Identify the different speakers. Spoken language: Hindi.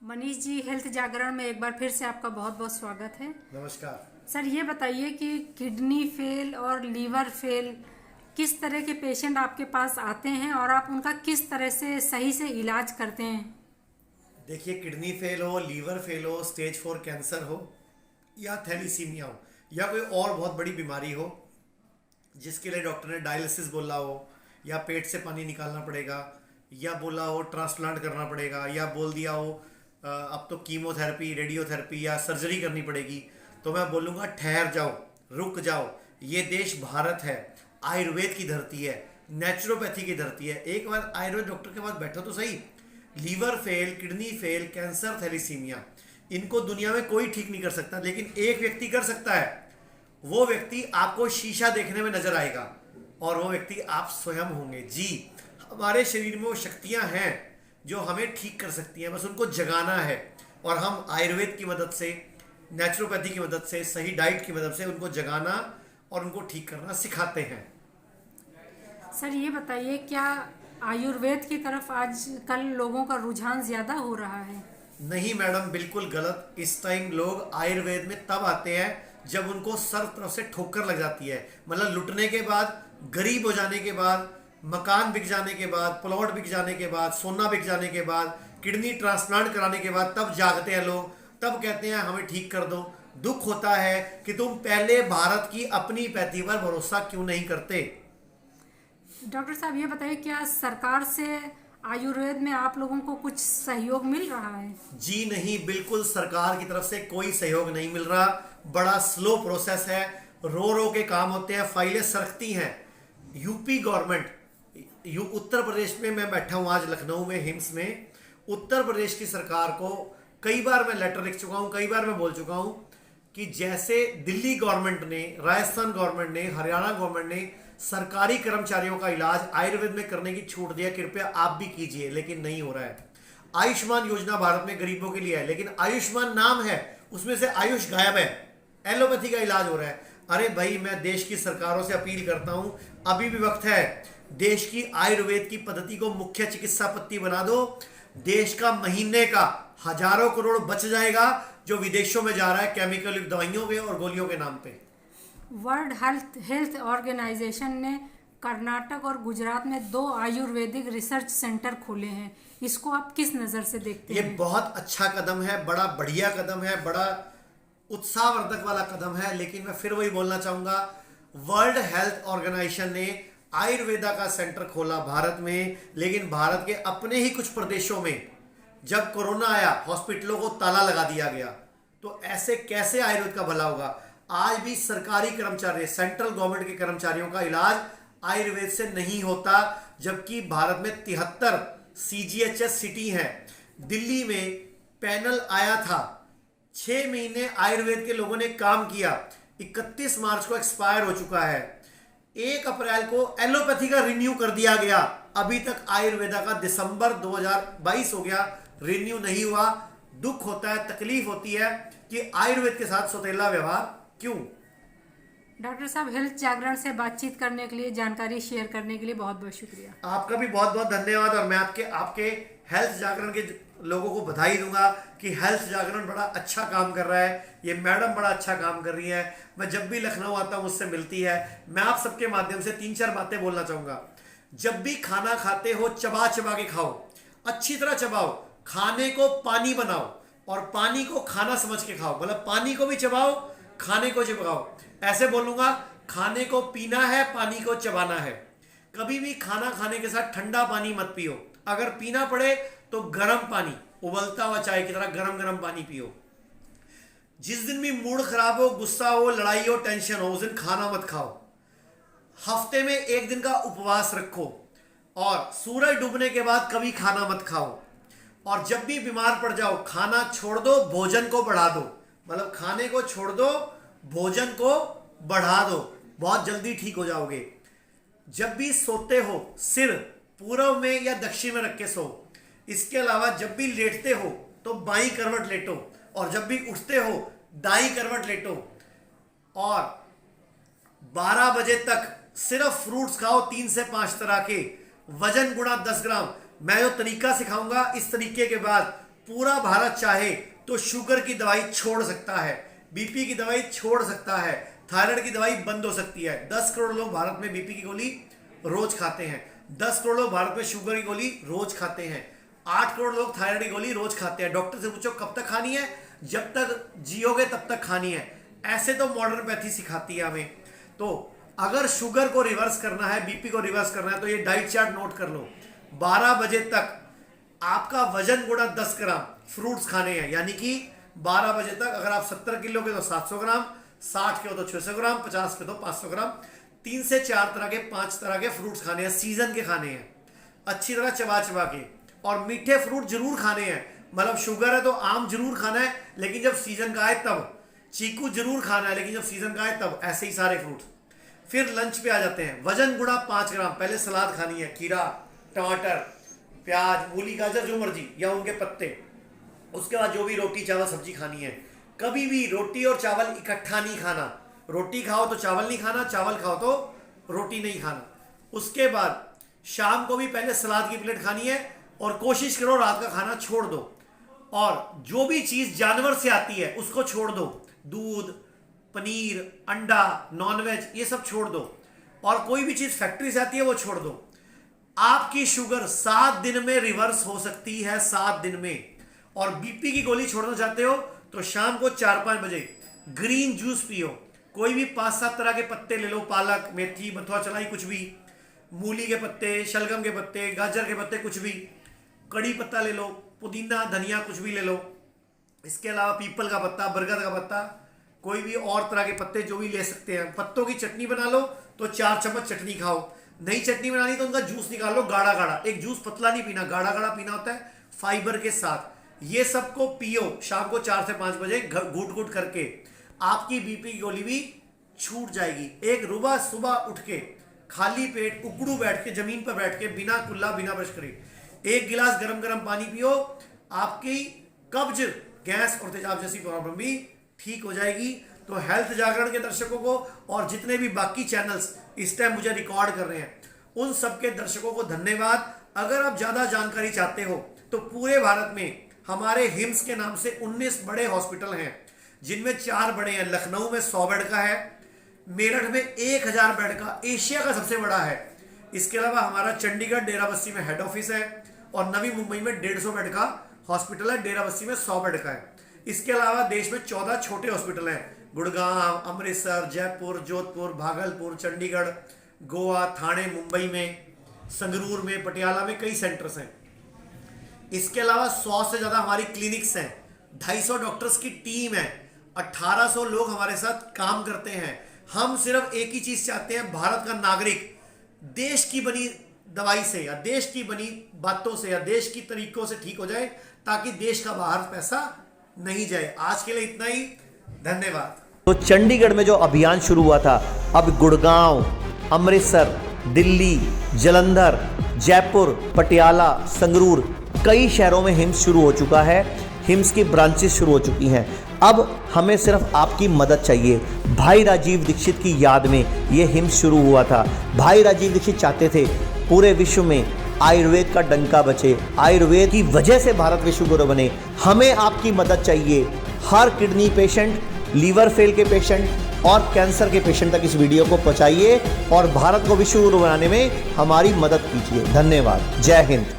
Speaker 1: मनीष जी, हेल्थ जागरण में एक बार फिर से आपका बहुत बहुत स्वागत है।
Speaker 2: नमस्कार।
Speaker 1: सर, ये बताइए कि किडनी फेल और लीवर फेल किस तरह के पेशेंट आपके पास आते हैं और आप उनका किस तरह से सही से इलाज करते हैं।
Speaker 2: देखिए, किडनी फेल हो, लीवर फेल हो, स्टेज 4 कैंसर हो या थैलीसीमिया हो या कोई और बहुत बड़ी बीमारी हो जिसके लिए डॉक्टर ने डायलिसिस बोला हो या पेट से पानी निकालना पड़ेगा या बोला हो ट्रांसप्लांट करना पड़ेगा या बोल दिया हो अब तो कीमोथेरेपी, रेडियोथेरेपी या सर्जरी करनी पड़ेगी, तो मैं बोलूँगा ठहर जाओ, रुक जाओ। ये देश भारत है, आयुर्वेद की धरती है, नेचुरोपैथी की धरती है। एक बार आयुर्वेद डॉक्टर के पास बैठो तो सही। Liver fail, kidney fail, cancer, thalassaemia, इनको दुनिया में कोई ठीक नहीं कर सकता, लेकिन एक व्यक्ति कर सकता है। वो व्यक्ति आपको शीशा देखने में नजर आएगा और वो व्यक्ति आप स्वयं होंगे। जी, हमारे शरीर में वो शक्तियां हैं जो हमें ठीक कर सकती हैं, बस उनको जगाना है। और हम आयुर्वेद की मदद से, नेचुरोपैथी की मदद से, सही डाइट की मदद से उनको जगाना और उनको ठीक करना सिखाते हैं।
Speaker 1: सर, ये बताइए, क्या आयुर्वेद की तरफ आजकल लोगों का रुझान ज़्यादा हो रहा है।
Speaker 2: नहीं मैडम, बिल्कुल गलत। इस टाइम लोग आयुर्वेद में तब आते हैं जब उनको सर तरफ से ठोकर लग जाती है। मतलब लुटने के बाद, गरीब हो जाने के बाद, मकान बिक जाने के बाद, प्लॉट बिक जाने के बाद, सोना बिक जाने के बाद, किडनी ट्रांसप्लांट कराने के बाद तब जागते हैं लोग। तब कहते हैं हमें ठीक कर दो। दुख होता है कि तुम पहले भारत की अपनी पैथी पर भरोसा क्यों नहीं करते।
Speaker 1: डॉक्टर साहब, ये बताइए, क्या सरकार से आयुर्वेद में आप लोगों को कुछ सहयोग मिल रहा है।
Speaker 2: जी नहीं, बिल्कुल सरकार की तरफ से कोई सहयोग नहीं मिल रहा। बड़ा स्लो प्रोसेस है, रो रो के काम होते हैं, फाइलें सरकती हैं। यूपी गवर्नमेंट, उत्तर प्रदेश में मैं बैठा हूं आज लखनऊ में, हिम्स में। उत्तर प्रदेश की सरकार को कई बार मैं लेटर लिख चुका हूं, कई बार मैं बोल चुका हूं कि जैसे दिल्ली गवर्नमेंट ने, राजस्थान गवर्नमेंट ने, हरियाणा गवर्नमेंट ने सरकारी कर्मचारियों का इलाज आयुर्वेद में करने की छूट दिया, कृपया आप भी कीजिए, लेकिन नहीं हो रहा है। आयुष्मान योजना भारत में गरीबों के लिए है, लेकिन आयुष्मान नाम है, उसमें से आयुष गायब है। एलोपैथी का इलाज हो रहा है। अरे भाई, मैं देश की सरकारों से अपील करता हूं, अभी भी वक्त है। देश की आयुर्वेद की पद्धति को मुख्य चिकित्सा पद्धति बना दो। देश का महीने का हजारों करोड़ बच जाएगा जो विदेशों में जा रहा है केमिकल युक्त दवाइयों के और गोलियों के नाम पे।
Speaker 1: वर्ल्ड हेल्थ ऑर्गेनाइजेशन ने कर्नाटक और गुजरात में 2 आयुर्वेदिक रिसर्च सेंटर खोले हैं। इसको आप किस नज़र से देखते
Speaker 2: ये
Speaker 1: हैं।
Speaker 2: बहुत अच्छा कदम है, बड़ा बढ़िया कदम है, बड़ा उत्साहवर्धक वाला कदम है। लेकिन मैं फिर वही बोलना चाहूंगा, वर्ल्ड हेल्थ ऑर्गेनाइजेशन ने आयुर्वेदा का सेंटर खोला भारत में, लेकिन भारत के अपने ही कुछ प्रदेशों में जब कोरोना आया, हॉस्पिटलों को ताला लगा दिया गया। तो ऐसे कैसे आयुर्वेद का भला होगा। आज भी सरकारी कर्मचारी, सेंट्रल गवर्नमेंट के कर्मचारियों का इलाज आयुर्वेद से नहीं होता, जबकि भारत में 73 CGHS सिटी हैं। दिल्ली में पैनल आया था, 6 महीने आयुर्वेद के लोगों ने काम किया, 31 मार्च को एक्सपायर हो चुका है। 1 अप्रैल को एलोपैथी का रिन्यू कर दिया गया, अभी तक आयुर्वेदा का दिसंबर 2022 हो गया, रिन्यू नहीं हुआ। दुख होता है, तकलीफ होती है कि आयुर्वेद के साथ सौतेला व्यवहार क्यों।
Speaker 1: डॉक्टर साहब, हेल्थ जागरण से बातचीत करने के लिए, जानकारी शेयर करने के लिए बहुत बहुत शुक्रिया।
Speaker 2: आपका भी बहुत बहुत धन्यवाद। और मैं आपके हेल्थ जागरण के लोगों को बधाई दूंगा कि हेल्थ जागरण बड़ा अच्छा काम कर रहा है। ये मैडम बड़ा अच्छा काम कर रही है। मैं जब भी लखनऊ आता हूँ मुझसे मिलती है। मैं आप सबके माध्यम से 3-4 बातें बोलना चाहूंगा। जब भी खाना खाते हो, चबा चबा के खाओ, अच्छी तरह चबाओ। खाने को पानी बनाओ और पानी को खाना समझ के खाओ। मतलब पानी को भी चबाओ, खाने को चबाओ। ऐसे बोलूंगा, खाने को पीना है, पानी को चबाना है। कभी भी खाना खाने के साथ ठंडा पानी मत पियो। अगर पीना पड़े तो गर्म पानी, उबलता हुआ चाय की तरह गरम गरम पानी पियो। जिस दिन भी मूड खराब हो, गुस्सा हो, लड़ाई हो, टेंशन हो, उस दिन खाना मत खाओ। हफ्ते में 1 दिन का उपवास रखो और सूरज डूबने के बाद कभी खाना मत खाओ। और जब भी बीमार पड़ जाओ, खाना छोड़ दो, भोजन को बढ़ा दो। मतलब खाने को छोड़ दो, भोजन को बढ़ा दो, बहुत जल्दी ठीक हो जाओगे। जब भी सोते हो, सिर पूर्व में या दक्षिण में रख के सो। इसके अलावा जब भी लेटते हो तो बाईं करवट लेटो, और जब भी उठते हो दाईं करवट लेटो। और 12 बजे तक सिर्फ फ्रूट्स खाओ, 3 से 5 तरह के। वजन गुणा 10 ग्राम। मैं जो तरीका सिखाऊंगा, इस तरीके के बाद पूरा भारत चाहे तो शुगर की दवाई छोड़ सकता है, बीपी की दवाई छोड़ सकता है, थायराइड की दवाई बंद हो सकती है। 10 करोड़ लोग भारत में बीपी की गोली रोज खाते हैं, 10 करोड़ लोग भारत में शुगर की गोली रोज खाते हैं, 8 करोड़ लोग थायराइड की गोली रोज खाते हैं। डॉक्टर से पूछो कब तक खानी है, जब तक जियोगे तब तक खानी है। ऐसे तो मॉडर्न पैथी सिखाती है हमें। तो अगर शुगर को रिवर्स करना है, बीपी को रिवर्स करना है, तो ये डाइट चार्ट नोट कर लो। 12 बजे तक आपका वजन गुणा 10 ग्राम फ्रूट्स खाने हैं, यानी कि 12 बजे तक अगर आप 70 किलो के तो 700 ग्राम, 60 के हो तो 600 ग्राम, 50 के तो 500 ग्राम, 3 से 4 तरह के 5 तरह के फ्रूट्स खाने हैं, सीजन के खाने हैं, अच्छी तरह चबा चबा के। और मीठे फ्रूट जरूर खाने हैं, मतलब शुगर है तो आम जरूर खाना है, लेकिन जब सीजन का आए तब। चीकू जरूर खाना है, लेकिन जब सीजन का आए तब। ऐसे ही सारे फ्रूट्स। फिर लंच पे आ जाते हैं। वजन गुणा 5 ग्राम। पहले सलाद खानी है, खीरा, टमाटर, प्याज, मूली, गाजर, जो मर्जी, या उनके पत्ते। उसके बाद जो भी रोटी चावल सब्जी खानी है। कभी भी रोटी और चावल इकट्ठा नहीं खाना। रोटी खाओ तो चावल नहीं खाना, चावल खाओ तो रोटी नहीं खाना। उसके बाद शाम को भी पहले सलाद की प्लेट खानी है, और कोशिश करो रात का खाना छोड़ दो। और जो भी चीज जानवर से आती है उसको छोड़ दो। दूध, पनीर, अंडा, नॉनवेज, ये सब छोड़ दो। और कोई भी चीज फैक्ट्री से आती है वो छोड़ दो। आपकी शुगर 7 दिन में रिवर्स हो सकती है, 7 दिन में। और बीपी की गोली छोड़ना चाहते हो तो शाम को 4-5 बजे ग्रीन जूस पियो। कोई भी 5-7 तरह के पत्ते ले लो, पालक, मेथी, बथुआ चलाई, कुछ भी, मूली के पत्ते, शलगम के पत्ते, गाजर के पत्ते, कुछ भी, कड़ी पत्ता ले लो, पुदीना, धनिया, कुछ भी ले लो। इसके अलावा पीपल का पत्ता, बरगद का पत्ता, कोई भी और तरह के पत्ते जो भी ले सकते हैं। पत्तों की चटनी बना लो तो 4 चम्मच चटनी खाओ। नई चटनी बनानी तो उनका जूस निकाल लो, गाढ़ा गाढ़ा। एक जूस पतला नहीं पीना, गाढ़ा गाढ़ा पीना होता है फाइबर के साथ। ये सबको पियो शाम को 4 से 5 बजे घूट घूट करके। आपकी बीपी की गोली भी छूट जाएगी। एक रुबा सुबह उठ के खाली पेट उकड़ू बैठ के, जमीन पर बैठ के, बिना कुल्ला, बिना ब्रश करे 1 गिलास गरम गरम पानी पियो। आपकी कब्ज, गैस और तेजाब जैसी प्रॉब्लम भी ठीक हो जाएगी। तो हेल्थ जागरण के दर्शकों को और जितने भी बाकी चैनल्स इस टाइम मुझे रिकॉर्ड कर रहे हैं, उन सबके दर्शकों को धन्यवाद। अगर आप ज्यादा जानकारी चाहते हो तो पूरे भारत में हमारे हिम्स के नाम से 19 बड़े हॉस्पिटल हैं, जिनमें 4 बड़े हैं। लखनऊ में 100 बेड का है, मेरठ में 1000 बेड का, एशिया का सबसे बड़ा है। इसके अलावा हमारा चंडीगढ़ डेराबस्सी में हेड ऑफिस है, और नवी मुंबई में 150 बेड का हॉस्पिटल है, डेराबस्सी में 100 बेड का है। इसके अलावा देश में 14 छोटे हॉस्पिटल हैं, गुड़गांव, अमृतसर, जयपुर, जोधपुर, भागलपुर, चंडीगढ़, गोवा, थाने, मुंबई में, संगरूर में, पटियाला में कई सेंटर्स हैं। इसके अलावा 100 से ज्यादा हमारी क्लिनिक्स हैं, 250 डॉक्टर्स की टीम है, 1800 लोग हमारे साथ काम करते हैं। हम सिर्फ एक ही चीज चाहते हैं, भारत का नागरिक देश की बनी दवाई से या देश की बनी बातों से या देश की तरीकों से ठीक हो जाए, ताकि देश का बाहर पैसा नहीं जाए। आज के लिए इतना ही, धन्यवाद।
Speaker 3: तो चंडीगढ़ में जो अभियान शुरू हुआ था, अब गुड़गांव, अमृतसर, दिल्ली, जालंधर, जयपुर, पटियाला, संगरूर, कई शहरों में हिम्स शुरू हो चुका है। हिम्स की ब्रांचेस शुरू हो चुकी हैं। अब हमें सिर्फ आपकी मदद चाहिए। भाई राजीव दीक्षित की याद में ये हिम्स शुरू हुआ था। भाई राजीव दीक्षित चाहते थे पूरे विश्व में आयुर्वेद का डंका बचे, आयुर्वेद की वजह से भारत विश्व गुरु बने। हमें आपकी मदद चाहिए। हर किडनी पेशेंट, लीवर फेल के पेशेंट और कैंसर के पेशेंट तक इस वीडियो को पहुंचाइए और भारत को विश्व गुरु बनाने में हमारी मदद कीजिए। धन्यवाद। जय हिंद।